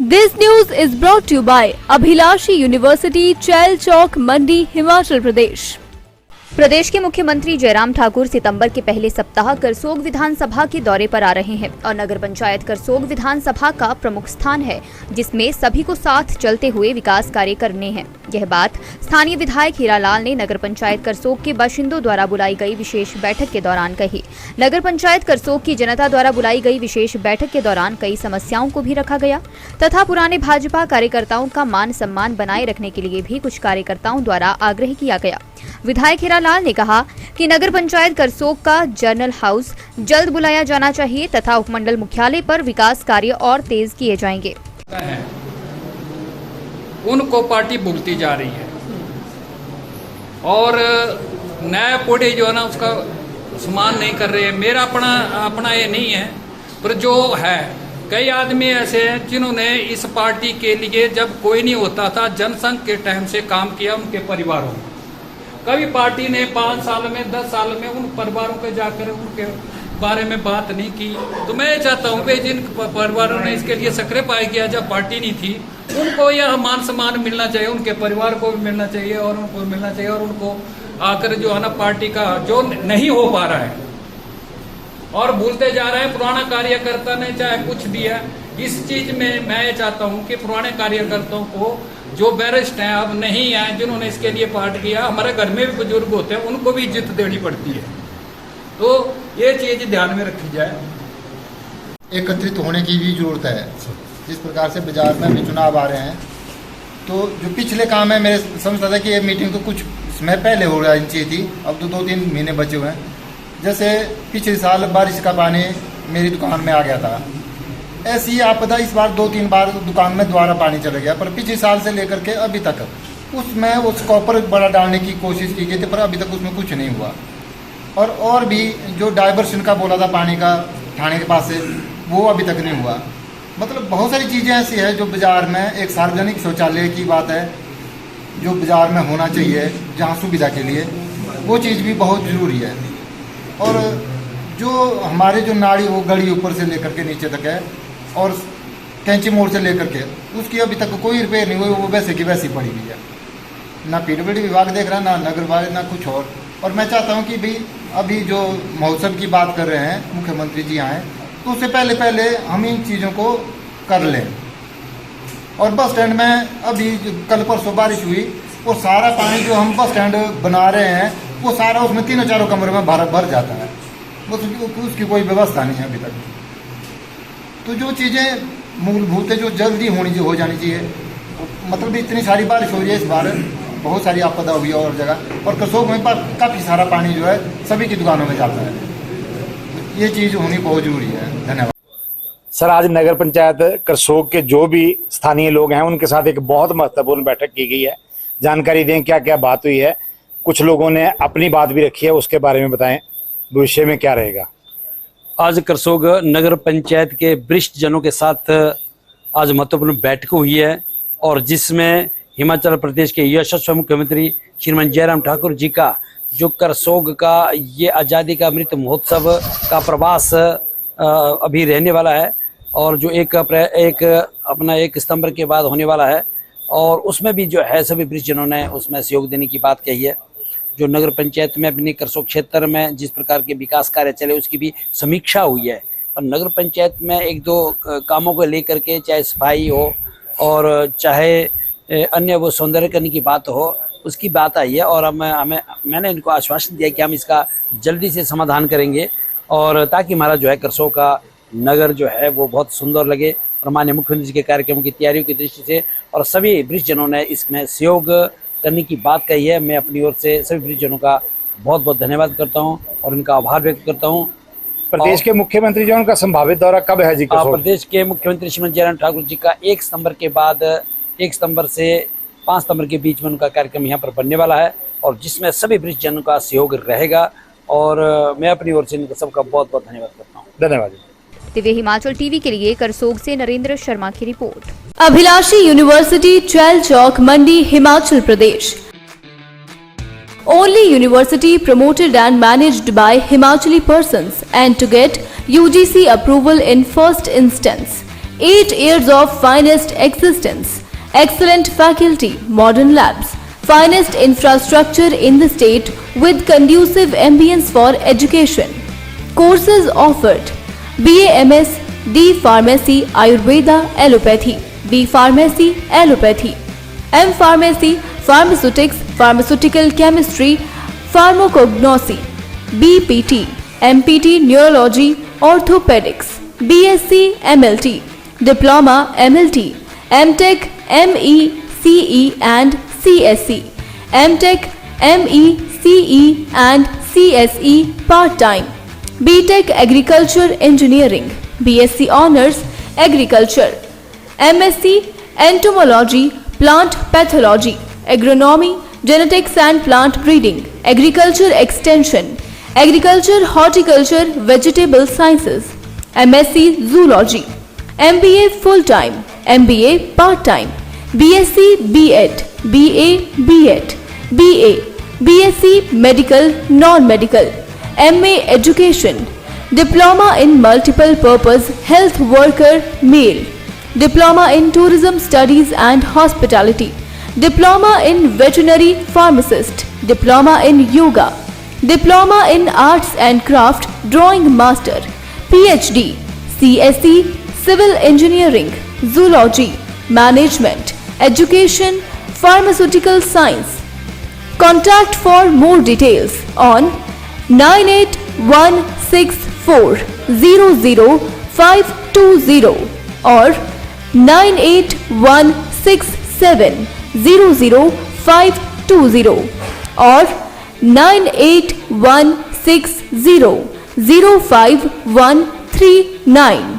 This news is brought to you by Abhilashi University, चैल चौक, मंडी, हिमाचल प्रदेश। प्रदेश के मुख्यमंत्री जयराम ठाकुर सितंबर के पहले सप्ताह करसोग विधानसभा के दौरे पर आ रहे हैं और नगर पंचायत करसोग विधानसभा का प्रमुख स्थान है, जिसमें सभी को साथ चलते हुए विकास कार्य करने हैं। यह बात स्थानीय विधायक हीरालाल ने नगर पंचायत करसोग के बाशिंदों द्वारा बुलाई गई विशेष बैठक के दौरान कही। नगर पंचायत करसोग की जनता द्वारा बुलाई गई विशेष बैठक के दौरान कई समस्याओं को भी रखा गया तथा पुराने भाजपा कार्यकर्ताओं का मान सम्मान बनाए रखने के लिए भी कुछ कार्यकर्ताओं द्वारा आग्रह किया गया। विधायक हीरालाल ने कहा कि नगर पंचायत करसोग का जर्नल हाउस जल्द बुलाया जाना चाहिए तथा उपमंडल मुख्यालय पर विकास कार्य और तेज किए जाएंगे। उनको पार्टी भूलती जा रही है और नया पीढ़ी जो है ना उसका सम्मान नहीं कर रहे हैं। मेरा अपना ये नहीं है, पर जो है कई आदमी ऐसे हैं जिन्होंने इस पार्टी के लिए जब कोई नहीं होता था जनसंघ के टाइम से काम किया। उनके परिवारों कभी पार्टी ने 5 साल में 10 साल में उन परिवारों के जाकर उनके बारे में बात नहीं की। तो मैं चाहता हूँ कि जिन परिवारों ने इसके लिए सेक्रीफाइस किया जब पार्टी नहीं थी, उनको यह मान सम्मान मिलना चाहिए, उनके परिवार को भी मिलना चाहिए और उनको मिलना चाहिए। और उनको आकर जो है ना पार्टी का जो नहीं हो पा रहा है और भूलते जा रहे हैं पुराना कार्यकर्ता ने चाहे कुछ भी है, इस चीज में मैं ये चाहता हूँ कि पुराने कार्यकर्ताओं को जो बैरिस्ट हैं अब नहीं आए, जिन्होंने इसके लिए पार्ट किया, हमारे घर में भी बुजुर्ग होते हैं, उनको भी इज्जत देनी पड़ती है। तो ये चीज ध्यान में रखी जाए। एकत्रित होने की भी जरूरत है। जिस प्रकार से बाजार में भी चुनाव आ रहे हैं, तो जो पिछले काम है मेरे समझता था कि ये मीटिंग तो कुछ समय पहले हो जानी चाहिए थी। अब तो 2-3 महीने बचे हुए हैं। जैसे पिछले साल बारिश का पानी मेरी दुकान में आ गया था, ऐसी आपदा इस बार 2-3 बार दुकान में दोबारा पानी चला गया। पर पिछले साल से लेकर के अभी तक उसमें उस कॉपर बड़ा डालने की कोशिश की गई थी, पर अभी तक उसमें कुछ नहीं हुआ। और भी जो डाइवर्शन का बोला था पानी का थाने के पास से, वो अभी तक नहीं हुआ। मतलब बहुत सारी चीज़ें ऐसी है जो बाज़ार में एक सार्वजनिक शौचालय की बात है जो बाज़ार में होना चाहिए जहाँ सुविधा के लिए, वो चीज़ भी बहुत ज़रूरी है। और जो हमारे जो नाड़ी वो गली ऊपर से लेकर के नीचे तक है और कैंची मोड़ से लेकर के उसकी अभी तक कोई रिपेयर नहीं हुई, वो वैसे की वैसी पड़ी हुई है। ना पीडब्ल्यूडी विभाग देख रहा है, ना नगर वाले, ना कुछ और मैं चाहता हूँ कि भाई अभी जो महोत्सव की बात कर रहे हैं मुख्यमंत्री जी आए, तो उससे पहले हम इन चीज़ों को कर लें। और बस स्टैंड में अभी कल परसों बारिश हुई, वो सारा पानी जो हम बस स्टैंड बना रहे हैं वो सारा उसमें 3-4 कमरे में भर जाता है। उसकी कोई व्यवस्था नहीं है अभी तक। तो जो चीज़ें मूलभूत है जो जल्दी हो जानी चाहिए। मतलब इतनी सारी बारिश हो रही है इस बार, बहुत सारी आपदा हुई है और जगह, और करसोग में काफ़ी सारा पानी जो है सभी की दुकानों में जाता है। तो ये चीज़ होनी बहुत जरूरी है। धन्यवाद सर। आज नगर पंचायत करसोग के जो भी स्थानीय लोग हैं उनके साथ एक बहुत महत्वपूर्ण बैठक की गई है। जानकारी दें क्या क्या बात हुई है। कुछ लोगों ने अपनी बात भी रखी है, उसके बारे में बताएं भविष्य में क्या रहेगा। आज करसोग नगर पंचायत के वरिष्ठ जनों के साथ आज महत्वपूर्ण बैठक हुई है और जिसमें हिमाचल प्रदेश के यशस्वी मुख्यमंत्री श्रीमान जयराम ठाकुर जी का जो करसोग का ये आज़ादी का अमृत महोत्सव का प्रवास अभी रहने वाला है और जो 1 सितंबर के बाद होने वाला है, और उसमें भी जो है सभी वरिष्ठ जनों ने उसमें सहयोग देने की बात कही है। जो नगर पंचायत में अपने करसोग क्षेत्र में जिस प्रकार के विकास कार्य चले उसकी भी समीक्षा हुई है। और नगर पंचायत में 1-2 कामों को लेकर के, चाहे सफाई हो और चाहे अन्य वो सौंदर्यकरण की बात हो, उसकी बात आई है। और मैंने इनको आश्वासन दिया कि हम इसका जल्दी से समाधान करेंगे और ताकि हमारा जो है करसोग का नगर जो है वो बहुत सुंदर लगे। और माननीय मुख्यमंत्री जी के कार्यक्रमों की तैयारियों की दृष्टि से और सभी वरिष्ठ जनों ने इसमें सहयोग करने की बात कही है। मैं अपनी ओर से सभी वरिष्ठ जनों का बहुत बहुत धन्यवाद करता हूं और उनका आभार व्यक्त करता हूं। प्रदेश के मुख्यमंत्री जी का संभावित दौरा कब है जी? प्रदेश के मुख्यमंत्री श्रीमान जयराम ठाकुर जी का 1 सितंबर के बाद 1 सितंबर से 5 सितंबर के बीच में उनका कार्यक्रम यहाँ पर बनने वाला है और जिसमें सभी वरिष्ठ जनों का सहयोग रहेगा। और मैं अपनी ओर से इनका सबका बहुत बहुत धन्यवाद करता हूँ। धन्यवाद। दिव्य हिमाचल टीवी के लिए करसोग से नरेंद्र शर्मा की report. अभिलाषी university, Chail Chowk, Mandi, Himachal Pradesh. Only university promoted and managed by Himachali persons and to get UGC approval in first instance. 8 years of finest existence, excellent faculty, modern labs, finest infrastructure in the state with conducive ambience for education. Courses offered: BA/MS, D Pharmacy Ayurveda Allopathy, B Pharmacy Allopathy, M Pharmacy Pharmaceutics Pharmaceutical Chemistry Pharmacognosy, BPT, MPT Neurology Orthopedics, BSc MLT, Diploma MLT, MTech ME CE and CSE, MTech ME CE and CSE part-time, BTech Agriculture Engineering, BSc Honours Agriculture, MSc Entomology, Plant Pathology, Agronomy, Genetics and Plant Breeding, Agriculture Extension, Agriculture, Horticulture, Vegetable Sciences, MSc Zoology, MBA full-time, MBA part-time, BSc B.Ed, BA B.Ed, BA, BSc Medical, Non-Medical, MA Education, Diploma in Multiple Purpose Health Worker Male, Diploma in Tourism Studies and Hospitality, Diploma in Veterinary Pharmacist, Diploma in Yoga, Diploma in Arts and Craft Drawing Master, PhD, CSE Civil Engineering, Zoology, Management, Education, Pharmaceutical Science. Contact for more details on 9816400520 or 9816700520 or 9816005139.